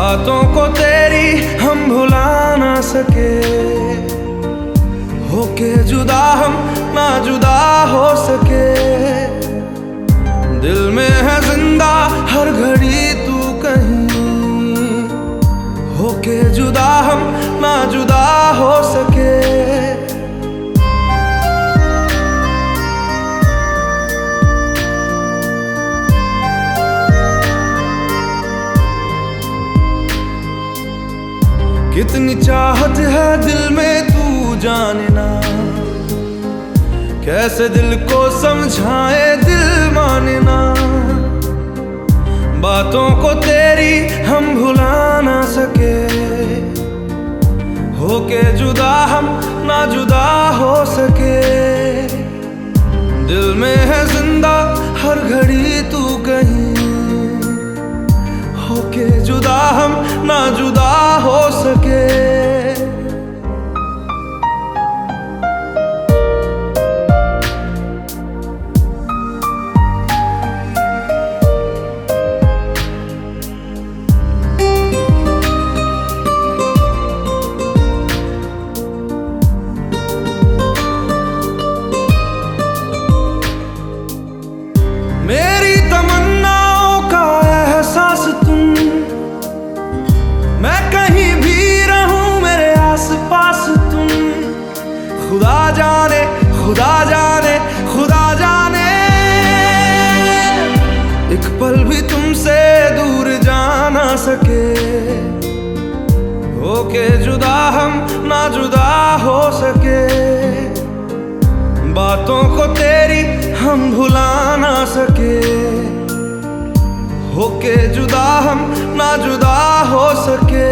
बातों को तेरी हम भुला ना सके, होके जुदा हम ना जुदा हो सके। दिल में है जिंदा हर घड़ी तू कहीं, होके जुदा हम ना जुदा हो सके। कितनी चाहत है दिल में तू जाने ना, कैसे दिल को समझाए दिल माने ना। बातों को तेरी हम भुला ना सके, होके जुदा हम ना जुदा हो सके। दिल में है जिंदा हर घड़ी तू कहीं, होके जुदा हम ना जुदा हो सके। मेरी तमन्नाओं का एहसास तुम, मैं कहीं भी रहूं मेरे आस पास तुम। खुदा जाने खुदा जाने खुदा जाने, एक पल भी तुमसे दूर जा ना सके, होके जुदा हम ना जुदा हो सके। बातों को तेरी हम भुला ना सके, होके जुदा हम ना जुदा हो सके।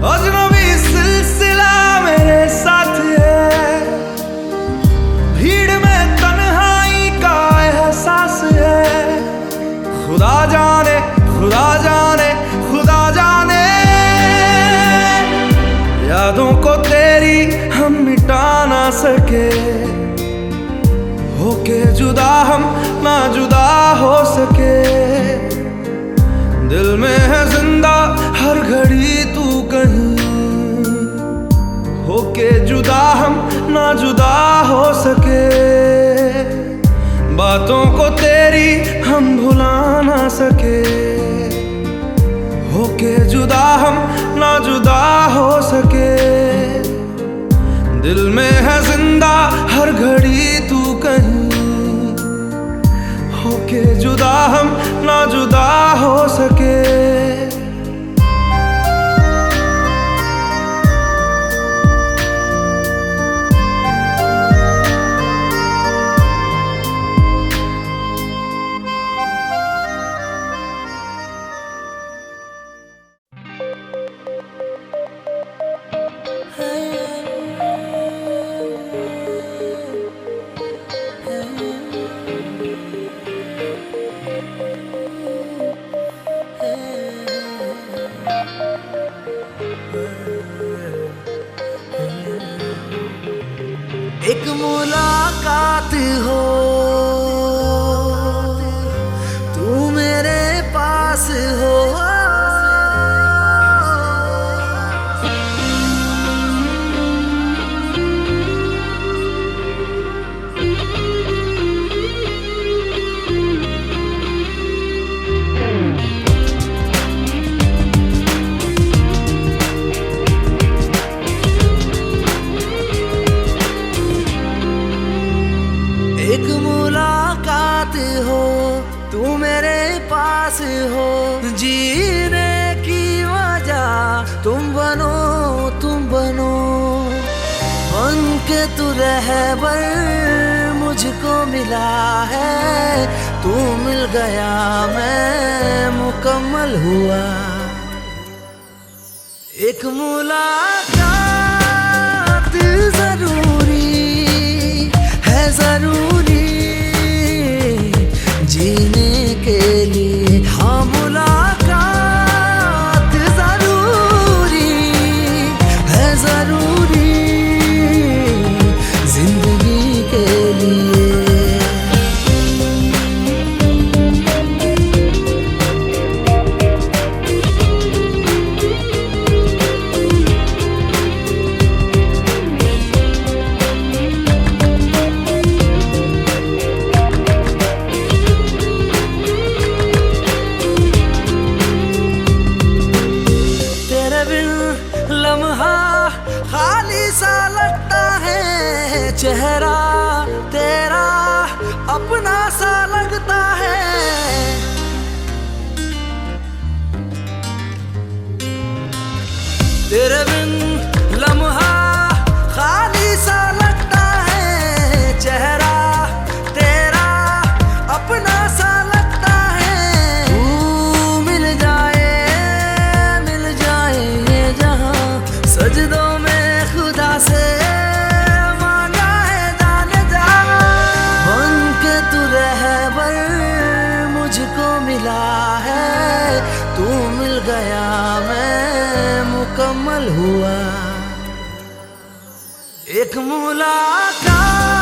अजनबी सिलसिला मेरे साथ है, भीड़ में तन्हाई का एहसास है। खुदा जाने खुदा जाने खुदा जाने, यादों को तेरी हम मिटा ना सके, होके जुदा हम ना जुदा हो सके। दिल में है जिंदा हर घड़ी तू कहीं, होके जुदा हम ना जुदा हो सके। बातों को तेरी हम भुला ना सके, होके जुदा हम ना जुदा हो सके। दिल में है जिंदा हर घड़ी तू कहीं, होके जुदा हम ना जुदा हो सके। एक मुलाकात हो तू मेरे पास हो, एक मुलाकात हो तू मेरे पास हो। जीने की वजह तुम बनो बन के तू रहबर मुझको मिला है, तू मिल गया मैं मुकम्मल हुआ। एक मुलाकात जरूरी है, जरूरी जीने के लिए। हाँ मुलाकात जरूरी है, जरूरी जिंदगी के लिए। लम्हा खाली सा लगता है, चेहरा तेरा अपना सा लगता है। तेरे बिन लम्हा खाली सा लगता है, चेहरा तेरा अपना सा लगता है। तू मिल जाए ये जहां, सजदों में खुदा से मांगा है जाने जा। बन के तू रहबर मुझको मिला है, तू मिल गया मैं मुकम्मल हुआ। एक मुलाकात